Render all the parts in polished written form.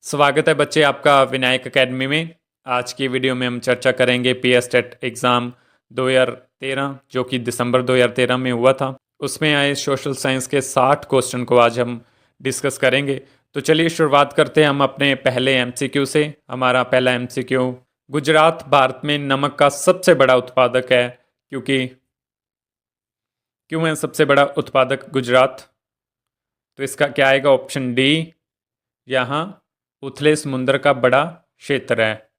स्वागत है बच्चे आपका विनायक एकेडमी में। आज की वीडियो में हम चर्चा करेंगे पीएस टेट एग्ज़ाम 2013 जो कि दिसंबर 2013 में हुआ था। उसमें आए सोशल साइंस के 60 क्वेश्चन को आज हम डिस्कस करेंगे। तो चलिए शुरुआत करते हैं हम अपने पहले एमसीक्यू से। हमारा पहला एमसीक्यू, गुजरात भारत में नमक का सबसे बड़ा उत्पादक है क्यों है सबसे बड़ा उत्पादक गुजरात? तो इसका क्या आएगा? ऑप्शन डी, यहाँ उथले समुद्र का बड़ा क्षेत्र है।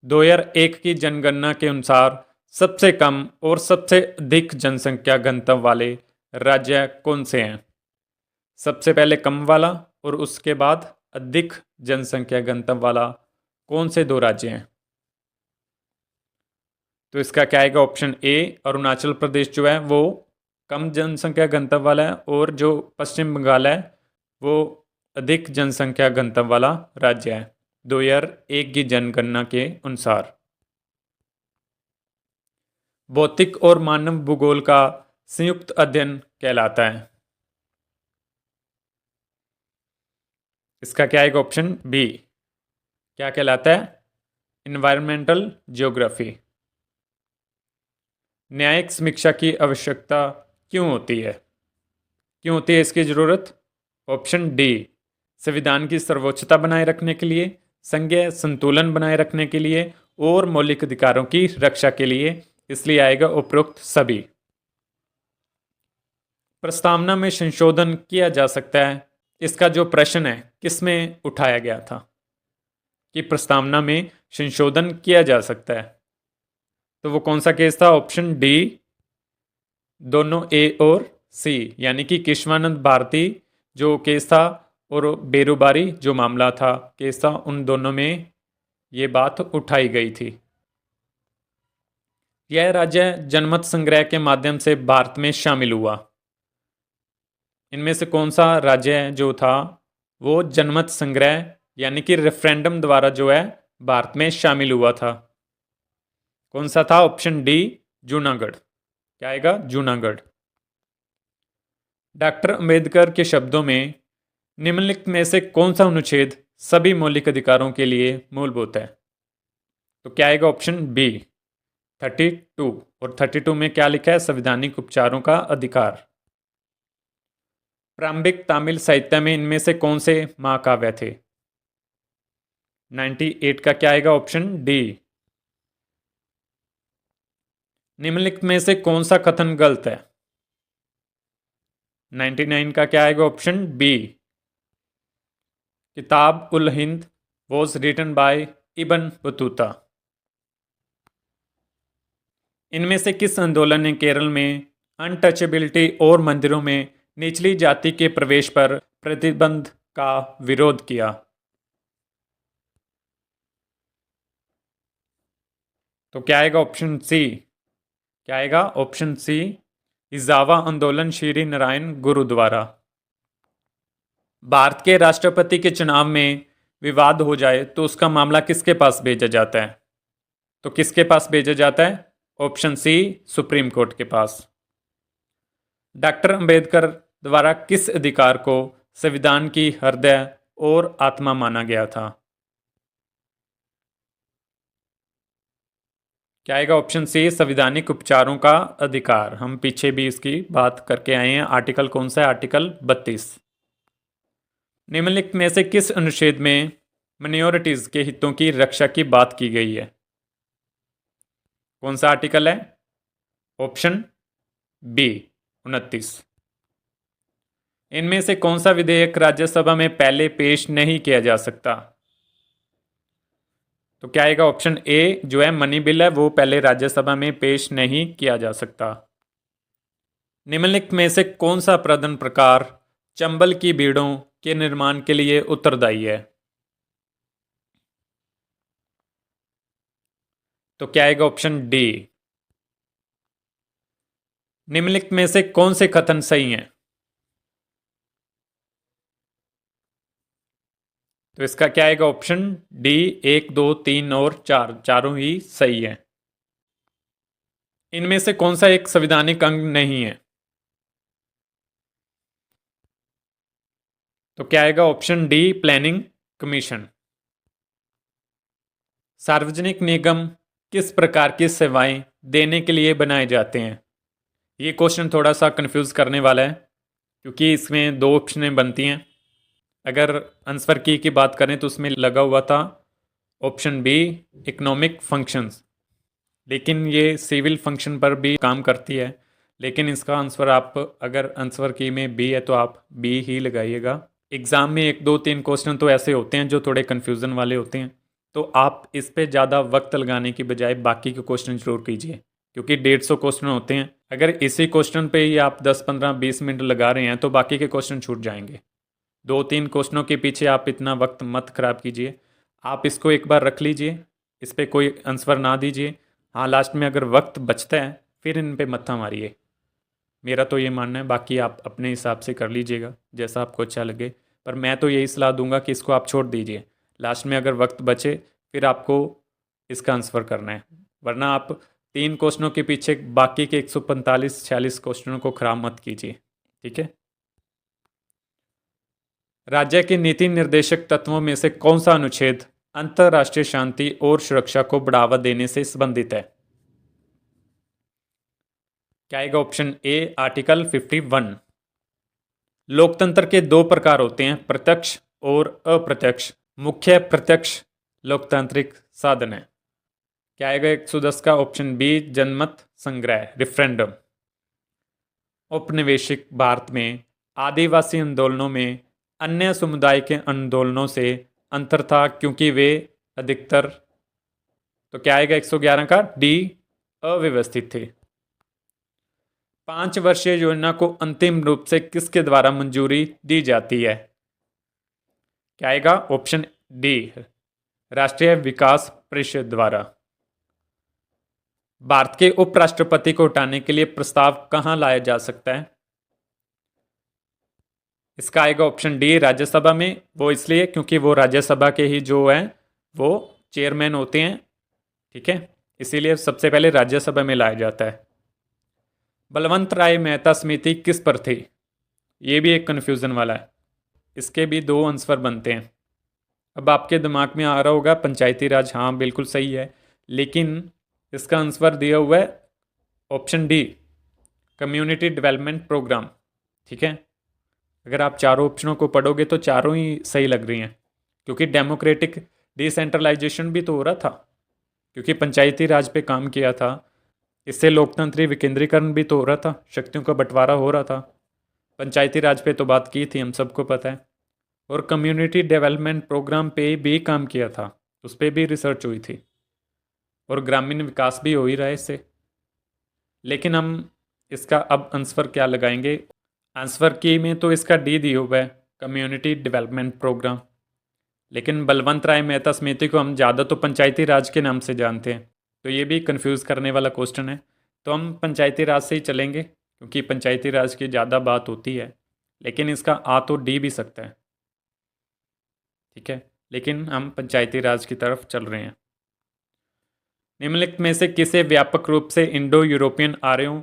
2001 की जनगणना के अनुसार सबसे कम और सबसे अधिक जनसंख्या घनत्व वाले राज्य कौन से हैं? सबसे पहले कम वाला और उसके बाद अधिक जनसंख्या घनत्व वाला कौन से दो राज्य हैं? तो इसका क्या आएगा? ऑप्शन ए, अरुणाचल प्रदेश जो है वो कम जनसंख्या घनत्व वाला है, और जो पश्चिम बंगाल है वो अधिक जनसंख्या घनत्व वाला राज्य है 2001 की जनगणना के अनुसार। भौतिक और मानव भूगोल का संयुक्त अध्ययन कहलाता है। इसका क्या आएगा? ऑप्शन बी, क्या कहलाता है? Environmental geography. न्यायिक समीक्षा की आवश्यकता क्यों होती है? क्यों होती है इसकी जरूरत? ऑप्शन डी, संविधान की सर्वोच्चता बनाए रखने के लिए, संघीय संतुलन बनाए रखने के लिए और मौलिक अधिकारों की रक्षा के लिए। इसलिए आएगा उपरोक्त सभी। प्रस्तावना में संशोधन किया जा सकता है, इसका जो प्रश्न है किसमें उठाया गया था कि प्रस्तावना में संशोधन किया जा सकता है? तो वो कौन सा केस था? ऑप्शन डी, दोनों ए और सी, यानी कि केशवानंद भारती जो केस था और बेरुबारी जो मामला था केस था, उन दोनों में ये बात उठाई गई थी। यह राज्य जनमत संग्रह के माध्यम से भारत में शामिल हुआ। इनमें से कौन सा राज्य जो था वो जनमत संग्रह यानी कि रेफरेंडम द्वारा जो है भारत में शामिल हुआ था? कौन सा था? Option D, Junagadh. क्या आएगा? जूनागढ़। डॉक्टर अंबेडकर के शब्दों में निम्नलिखित में से कौन सा अनुच्छेद सभी मौलिक अधिकारों के लिए मूलभूत है? तो क्या आएगा? Option B, 32। और 32 में क्या लिखा है? संवैधानिक उपचारों का अधिकार। प्रारंभिक तमिल साहित्य में इनमें से कौन से महाकाव्य थे? 98 का क्या आएगा? Option D. निम्नलिखित में से कौन सा कथन गलत है? 99 का क्या आएगा? Option B, Kitab ul Hind was written by Ibn Battuta. इनमें से किस आंदोलन ने केरल में अनटचेबिलिटी और मंदिरों में निचली जाति के प्रवेश पर प्रतिबंध का विरोध किया? तो क्या आएगा? Option C. क्या आएगा? ऑप्शन सी, इजावा आंदोलन श्री नारायण गुरु द्वारा। भारत के राष्ट्रपति के चुनाव में विवाद हो जाए तो उसका मामला किसके पास भेजा जाता है? तो किसके पास भेजा जाता है? ऑप्शन सी, सुप्रीम कोर्ट के पास। डॉक्टर अंबेडकर द्वारा किस अधिकार को संविधान की हृदय और आत्मा माना गया था? क्या आएगा? ऑप्शन सी, संवैधानिक उपचारों का अधिकार। हम पीछे भी इसकी बात करके आए हैं। आर्टिकल कौन सा है? आर्टिकल 32। निम्नलिखित में से किस अनुच्छेद में माइनॉरिटीज के हितों की रक्षा की बात की गई है? कौन सा आर्टिकल है? Option B, 29। इनमें से कौन सा विधेयक राज्यसभा में पहले पेश नहीं किया जा सकता? तो क्या आएगा? ऑप्शन ए जो है मनी बिल है वो पहले राज्यसभा में पेश नहीं किया जा सकता। निम्नलिखित में से कौन सा प्रदन प्रकार चंबल की भीड़ों के निर्माण के लिए उत्तरदायी है? तो क्या आएगा? Option D. निम्नलिखित में से कौन से कथन सही हैं? तो इसका क्या आएगा? ऑप्शन डी, 1, 2, 3 और 4 चारों ही सही है। इनमें से कौन सा एक संवैधानिक अंग नहीं है? तो क्या आएगा? Option D, planning commission. सार्वजनिक निगम किस प्रकार की सेवाएं देने के लिए बनाए जाते हैं? ये क्वेश्चन थोड़ा सा कंफ्यूज करने वाला है, क्योंकि इसमें दो ऑप्शनें बनती हैं। अगर आंसर की बात करें तो उसमें लगा हुआ था ऑप्शन बी, इकोनॉमिक फंक्शंस, लेकिन ये सिविल फंक्शन पर भी काम करती है। लेकिन इसका आंसर, आप अगर आंसर की में बी है तो आप बी ही लगाइएगा। एग्ज़ाम में एक दो तीन क्वेश्चन तो ऐसे होते हैं जो थोड़े कन्फ्यूज़न वाले होते हैं, तो आप इस पे ज़्यादा वक्त लगाने की बजाय बाकी के क्वेश्चन जरूर कीजिए, क्योंकि 150 क्वेश्चन होते हैं। अगर इसी क्वेश्चन पे ही आप 10, 15, 20 मिनट लगा रहे हैं तो बाकी के क्वेश्चन छूट जाएंगे। दो तीन क्वेश्चनों के पीछे आप इतना वक्त मत खराब कीजिए। आप इसको एक बार रख लीजिए, इस पर कोई आंसर ना दीजिए। हाँ, लास्ट में अगर वक्त बचता है फिर इन पे मत्था मारिए। मेरा तो ये मानना है, बाकी आप अपने हिसाब से कर लीजिएगा जैसा आपको अच्छा लगे। पर मैं तो यही सलाह दूंगा कि इसको आप छोड़ दीजिए। लास्ट में अगर वक्त बचे फिर आपको इसका आंसर करना है, वरना आप तीन क्वेश्चनों के पीछे बाकी के 145 46 क्वेश्चनों को खराब मत कीजिए। ठीक है। राज्य के नीति निर्देशक तत्वों में से कौन सा अनुच्छेद अंतर्राष्ट्रीय शांति और सुरक्षा को बढ़ावा देने से संबंधित है? क्या आएगा? Option A, article 51। लोकतंत्र के दो प्रकार होते हैं, प्रत्यक्ष और अप्रत्यक्ष। मुख्य प्रत्यक्ष लोकतांत्रिक साधन है। क्या आएगा 110 का? ऑप्शन बी, जनमत संग्रह, रेफरेंडम। औपनिवेशिक भारत में आदिवासी आंदोलनों में अन्य समुदाय के आंदोलनों से अंतर था क्योंकि वे अधिकतर, तो क्या आएगा 111 का? डी, अव्यवस्थित थे। 5 वर्षीय योजना को अंतिम रूप से किसके द्वारा मंजूरी दी जाती है? क्या आएगा? ऑप्शन डी, राष्ट्रीय विकास परिषद द्वारा। भारत के उपराष्ट्रपति को हटाने के लिए प्रस्ताव कहां लाया जा सकता है? इसका आएगा ऑप्शन डी, राज्यसभा में। वो इसलिए क्योंकि वो राज्यसभा के ही जो है वो चेयरमैन होते हैं। ठीक है, इसीलिए सबसे पहले राज्यसभा में लाया जाता है। बलवंत राय मेहता समिति किस पर थी? ये भी एक कन्फ्यूजन वाला है, इसके भी दो आंसर बनते हैं। अब आपके दिमाग में आ रहा होगा पंचायती राज, हाँ बिल्कुल सही है, लेकिन इसका आंसर दिया हुआ है option D, community development program. ठीक है, अगर आप चारों ऑप्शनों को पढ़ोगे तो चारों ही सही लग रही हैं, क्योंकि डेमोक्रेटिक डिसेंट्रलाइजेशन भी तो हो रहा था, क्योंकि पंचायती राज पे काम किया था। इससे लोकतंत्री विकेंद्रीकरण भी तो हो रहा था, शक्तियों का बंटवारा हो रहा था। पंचायती राज पे तो बात की थी, हम सबको पता है। और कम्युनिटी डेवलपमेंट प्रोग्राम पे भी काम किया था, उस पर भी रिसर्च हुई थी, और ग्रामीण विकास भी हो ही रहा है इससे। लेकिन हम इसका अब आंसर क्या लगाएंगे? आंसर की में तो इसका डी दिया हुआ है, कम्युनिटी डेवलपमेंट प्रोग्राम। लेकिन बलवंत राय मेहता समिति को हम ज़्यादा तो पंचायती राज के नाम से जानते हैं, तो ये भी कंफ्यूज करने वाला क्वेश्चन है। तो हम पंचायती राज से ही चलेंगे, क्योंकि पंचायती राज की ज़्यादा बात होती है। लेकिन इसका आ तो डी भी सकता है। ठीक है, लेकिन हम पंचायती राज की तरफ चल रहे हैं। निम्नलिखित में से किसे व्यापक रूप से इंडो यूरोपियन आर्यों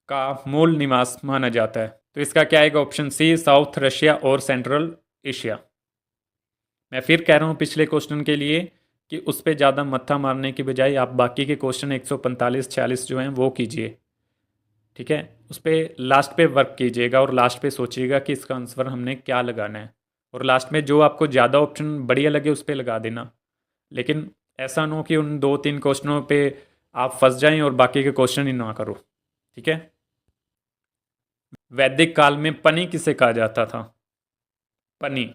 का मूल निवास माना जाता है? तो इसका क्या आएगा? ऑप्शन सी, साउथ रशिया और सेंट्रल एशिया। मैं फिर कह रहा हूँ पिछले क्वेश्चन के लिए कि उस पर ज़्यादा मत्था मारने की बजाय आप बाकी के क्वेश्चन 145 46 जो हैं वो कीजिए। ठीक है, उस पर लास्ट पे वर्क कीजिएगा और लास्ट पे सोचिएगा कि इसका आंसर हमने क्या लगाना है, और लास्ट में जो आपको ज़्यादा ऑप्शन बढ़िया लगे उस पर लगा देना। लेकिन ऐसा ना हो कि उन दो तीन क्वेश्चनों पे आप फंस जाएं और बाकी के क्वेश्चन ही ना करो। ठीक है। वैदिक काल में पनी किसे कहा जाता था? पनी।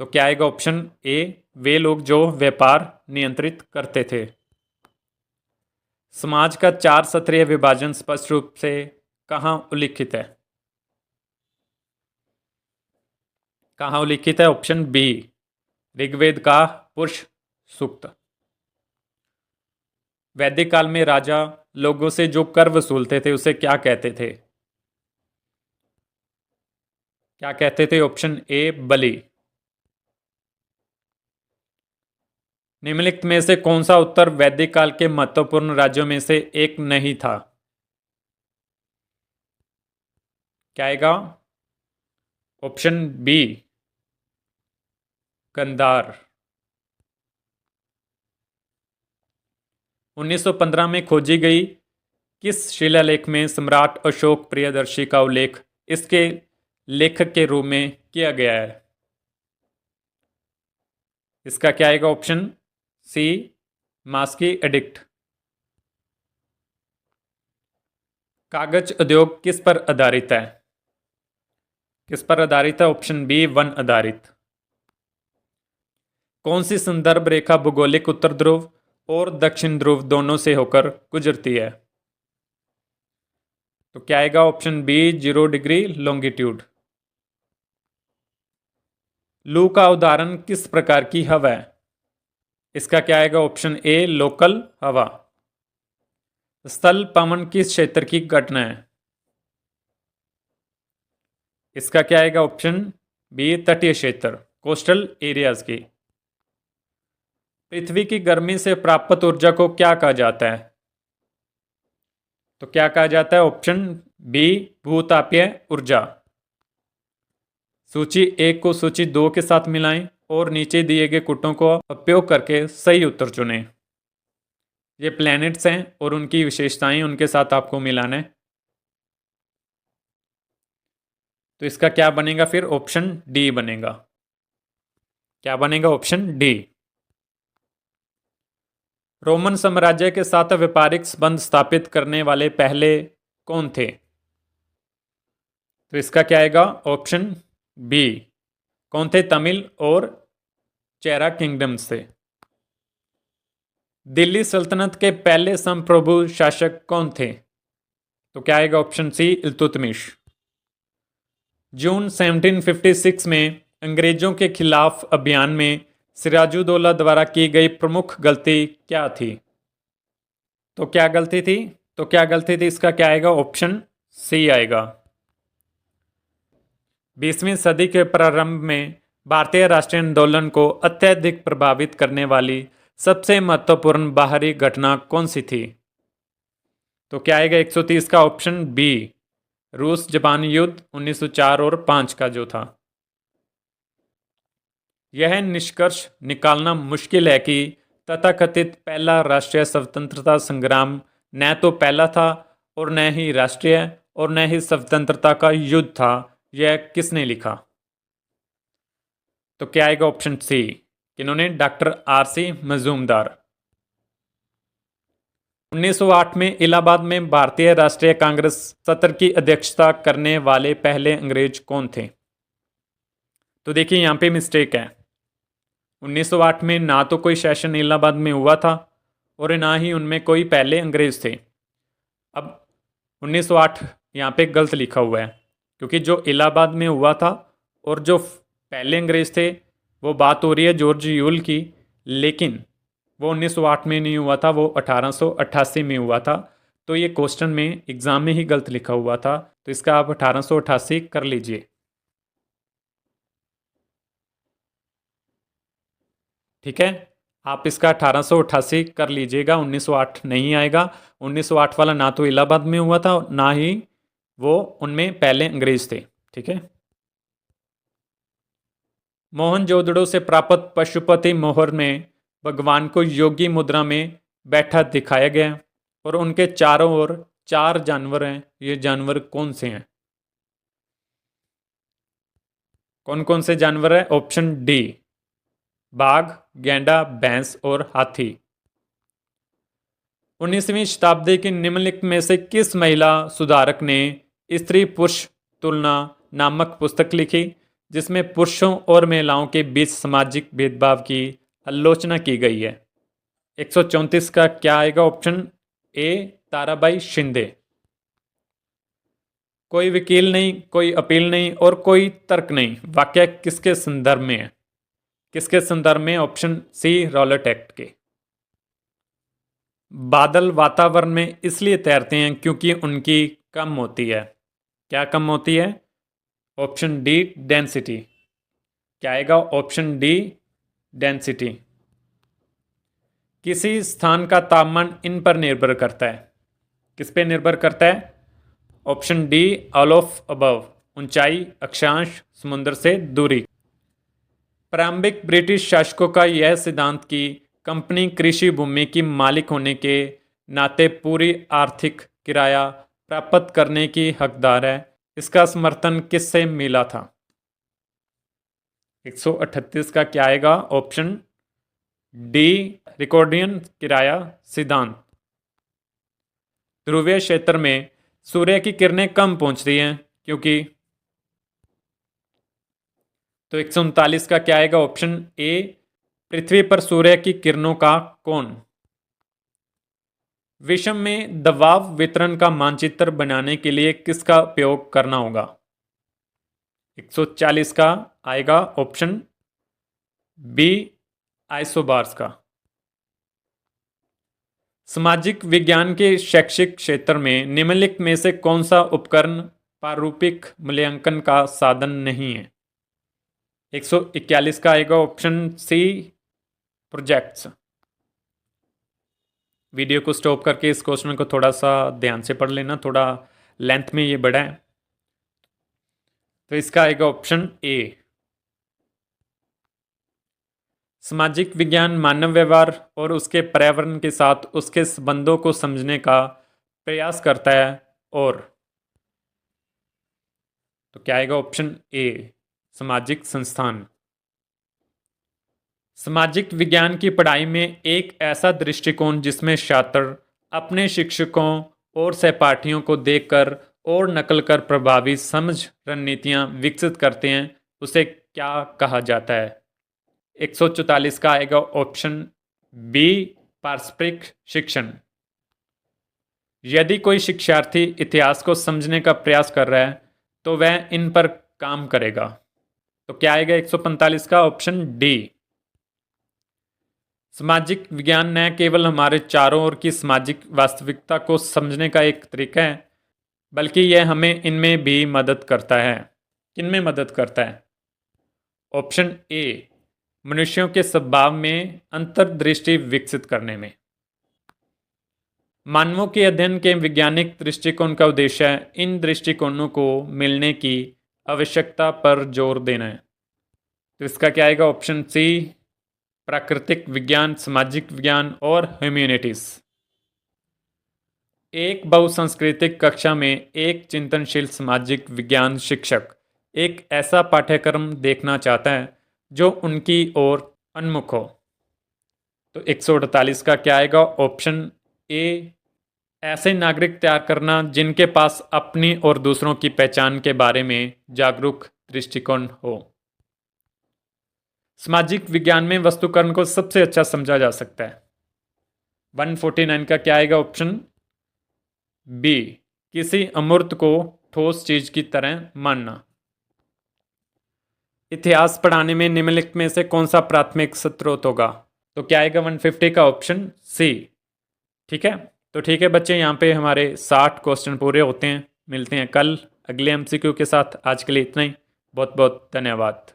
तो क्या आएगा? ऑप्शन ए, वे लोग जो व्यापार नियंत्रित करते थे। समाज का 4 स्तरीय विभाजन स्पष्ट रूप से कहाँ उल्लिखित है? कहाँ उल्लिखित है? ऑप्शन बी, ऋग्वेद का पुरुष सूक्त। वैदिक काल में राजा लोगों से जो कर वसूलते थे उसे क्या कहते थे? क्या कहते थे? ऑप्शन ए, बलि। निम्नलिखित में से कौन सा उत्तर वैदिक काल के महत्वपूर्ण राज्यों में से एक नहीं था? क्या आएगा? Option B, Kandahar. 1915 में खोजी गई किस शिलालेख में सम्राट अशोक प्रियदर्शी का उल्लेख इसके लेखक के रूप में किया गया है? इसका क्या आएगा? ऑप्शन सी, मास्की एडिक्ट। कागज उद्योग किस पर आधारित है? किस पर आधारित है? ऑप्शन बी, वन आधारित। कौन सी संदर्भ रेखा भौगोलिक उत्तर ध्रुव और दक्षिण ध्रुव दोनों से होकर गुजरती है? तो क्या आएगा? Option B, 0 degree longitude. लू का उदाहरण किस प्रकार की हवा है? इसका क्या आएगा? ऑप्शन ए, लोकल हवा। स्थल पवन किस क्षेत्र की घटना है? इसका क्या आएगा? ऑप्शन बी, तटीय क्षेत्र, कोस्टल एरियाज की। पृथ्वी की गर्मी से प्राप्त ऊर्जा को क्या कहा जाता है? तो क्या कहा जाता है? ऑप्शन बी, भूतापीय ऊर्जा। सूची 1 को सूची 2 के साथ मिलाएं और नीचे दिए गए कुटों को उपयोग करके सही उत्तर चुनें। ये प्लैनेट्स हैं और उनकी विशेषताएं उनके साथ आपको मिलाना है। तो इसका क्या बनेगा फिर? ऑप्शन डी बनेगा। क्या बनेगा? Option D. रोमन साम्राज्य के साथ व्यापारिक संबंध स्थापित करने वाले पहले कौन थे? तो इसका क्या आएगा? Option B. कौन थे? तमिल और चेरा किंगडम्स से। दिल्ली सल्तनत के पहले संप्रभु शासक कौन थे? तो क्या आएगा? ऑप्शन सी, इल्तुतमिश। जून 1756 में अंग्रेजों के खिलाफ अभियान में सिराजुद्दौला द्वारा की गई प्रमुख गलती क्या थी? तो क्या गलती थी? इसका क्या आएगा? ऑप्शन सी आएगा। 20वीं सदी के प्रारंभ में भारतीय राष्ट्रीय आंदोलन को अत्यधिक प्रभावित करने वाली सबसे महत्वपूर्ण बाहरी घटना कौन सी थी? तो क्या आएगा? 130 का ऑप्शन बी, रूस जापान युद्ध 1904 और 5 का जो था। यह निष्कर्ष निकालना मुश्किल है कि तथाकथित पहला राष्ट्रीय स्वतंत्रता संग्राम न तो पहला था और न ही राष्ट्रीय और न ही स्वतंत्रता का युद्ध था। यह किसने लिखा? तो क्या आएगा? ऑप्शन सी, किन्होंने? Doctor R C. मजूमदार। 1908 में इलाहाबाद में भारतीय राष्ट्रीय कांग्रेस सत्र की अध्यक्षता करने वाले पहले अंग्रेज कौन थे? तो देखिए यहाँ पे मिस्टेक है। 1908 में ना तो कोई सेशन इलाहाबाद में हुआ था और ना ही उनमें कोई पहले अंग्रेज थे। अब 1908 यहाँ पे गलत लिखा हुआ है क्योंकि जो इलाहाबाद में हुआ था और जो पहले अंग्रेज थे वो बात हो रही है जॉर्ज यूल की, लेकिन वो 1908 में नहीं हुआ था, वो 1888 में हुआ था। तो ये क्वेश्चन में एग्जाम में ही गलत लिखा हुआ था, तो इसका आप 1888 कर लीजिए। ठीक है, आप इसका 1888 कर लीजिएगा, 1908 नहीं आएगा। 1908 वाला ना तो इलाहाबाद में हुआ था ना ही वो उनमें पहले अंग्रेज थे। ठीक है, मोहनजोदड़ो से प्राप्त पशुपति मोहर में भगवान को योगी मुद्रा में बैठा दिखाया गया और उनके चारों ओर 4 जानवर हैं। ये जानवर कौन से हैं? कौन कौन से जानवर हैं? ऑप्शन डी, बाघ, गैंडा, भैंस और हाथी। 19वीं शताब्दी की निम्नलिखित में से किस महिला सुधारक ने स्त्री पुरुष तुलना नामक पुस्तक लिखी जिसमें पुरुषों और महिलाओं के बीच सामाजिक भेदभाव की आलोचना की गई है? 134 का क्या आएगा? Option A, Tarabai Shinde. कोई वकील नहीं, कोई अपील नहीं और कोई तर्क नहीं, वाक्य किसके संदर्भ में है? किसके संदर्भ में? ऑप्शन सी, रॉलेट एक्ट के। बादल वातावरण में इसलिए तैरते हैं क्योंकि उनकी कम होती है। क्या कम होती है? Option D, density. क्या आएगा? Option D, density. किसी स्थान का तापमान इन पर निर्भर करता है। किस पे निर्भर करता है? Option D, all of above. ऊंचाई, अक्षांश, समुद्र से दूरी। प्रारंभिक ब्रिटिश शासकों का यह सिद्धांत कि कंपनी कृषि भूमि की मालिक होने के नाते पूरी आर्थिक किराया प्राप्त करने की हकदार है, इसका समर्थन किससे मिला था? 138 का क्या आएगा? ऑप्शन डी, रिकॉर्डियन किराया सिद्धांत। ध्रुवीय क्षेत्र में सूर्य की किरणें कम पहुंचती हैं क्योंकि, तो 139 का क्या आएगा? ऑप्शन ए, पृथ्वी पर सूर्य की किरणों का कोण। विषम में दबाव वितरण का मानचित्र बनाने के लिए किसका उपयोग करना होगा? 140 का आएगा ऑप्शन बी, आइसोबार्स का। सामाजिक विज्ञान के शैक्षिक क्षेत्र में निम्नलिखित में से कौन सा उपकरण प्रारूपिक मूल्यांकन का साधन नहीं है? 141 का आएगा ऑप्शन सी, प्रोजेक्ट्स। वीडियो को स्टॉप करके इस क्वेश्चन को थोड़ा सा ध्यान से पढ़ लेना, थोड़ा लेंथ में ये बड़ा है। तो इसका आएगा ऑप्शन ए। सामाजिक विज्ञान मानव व्यवहार और उसके पर्यावरण के साथ उसके संबंधों को समझने का प्रयास करता है, और तो क्या आएगा? ऑप्शन ए, सामाजिक संस्थान। सामाजिक विज्ञान की पढ़ाई में एक ऐसा दृष्टिकोण जिसमें छात्र अपने शिक्षकों और सहपाठियों को देखकर और नकल कर प्रभावी समझ रणनीतियां विकसित करते हैं, उसे क्या कहा जाता है? 144 का आएगा ऑप्शन बी, पारस्परिक शिक्षण। यदि कोई शिक्षार्थी इतिहास को समझने का प्रयास कर रहा है तो वह इन पर काम करेगा। तो क्या आएगा? 145 का ऑप्शन डी। सामाजिक विज्ञान न केवल हमारे चारों ओर की सामाजिक वास्तविकता को समझने का एक तरीका है, बल्कि यह हमें इनमें भी मदद करता है। किनमें मदद करता है? ऑप्शन ए, मनुष्यों के स्वभाव में अंतर्दृष्टि विकसित करने में। मानवों के अध्ययन के वैज्ञानिक दृष्टिकोण का उद्देश्य है इन दृष्टिकोणों को मिलने की आवश्यकता पर जोर देना है। तो इसका क्या आएगा? ऑप्शन सी, प्राकृतिक विज्ञान, सामाजिक विज्ञान और ह्यूमैनिटीज। एक बहुसांस्कृतिक कक्षा में एक चिंतनशील सामाजिक विज्ञान शिक्षक एक ऐसा पाठ्यक्रम देखना चाहता है जो उनकी ओर उन्मुख हो। तो 148 का क्या आएगा? ऑप्शन ए, ऐसे नागरिक तैयार करना जिनके पास अपनी और दूसरों की पहचान के बारे में जागरूक दृष्टिकोण हो। सामाजिक विज्ञान में वस्तुकरण को सबसे अच्छा समझा जा सकता है। 149 का क्या आएगा? ऑप्शन बी, किसी अमूर्त को ठोस चीज की तरह मानना। इतिहास पढ़ाने में निम्नलिखित में से कौन सा प्राथमिक स्रोत होगा? तो क्या आएगा? 150 का ऑप्शन सी। ठीक है, तो ठीक है बच्चे, यहाँ पे हमारे 60 क्वेश्चन पूरे होते हैं। मिलते हैं कल अगले MCQ के साथ। आज के लिए इतना ही। बहुत बहुत धन्यवाद।